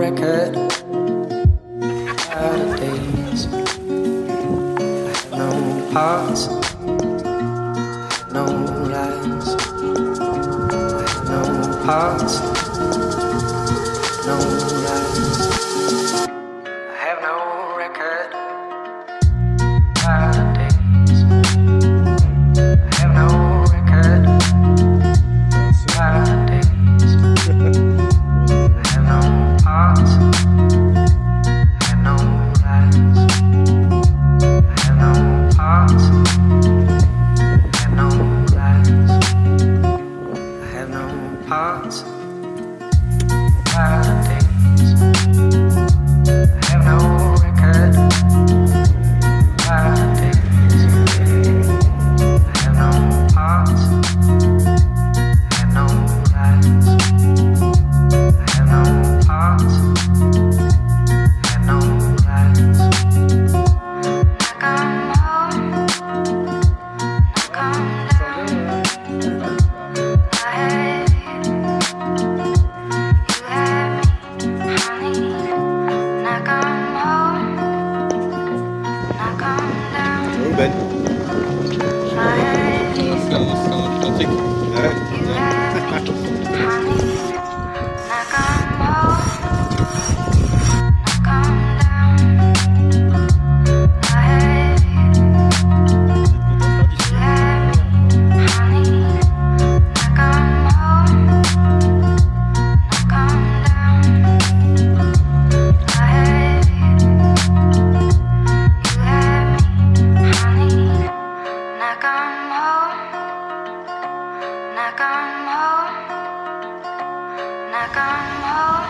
record out of days. I have no parts, no lies. I have no parts, no lies. I have no record out of days. I have no record out of days. I have no parts, I have no lies. I have no parts, I have no lies. I have no parts out of days. I have no record out of days. I have no parts, I have no lies. I have no parts, I have no lies. Knock on home, knock on down. I have you, you have me, honey. Knock on home, knock on down. Oh Ben, I have you, c'est un Atlantique. Ouais. you have me, honey. Knock on home, knock on down. I have you, you have me, honey. Knock on home, knock on down. I have you, you have me, honey. Knock on home, knock on home, knock on home.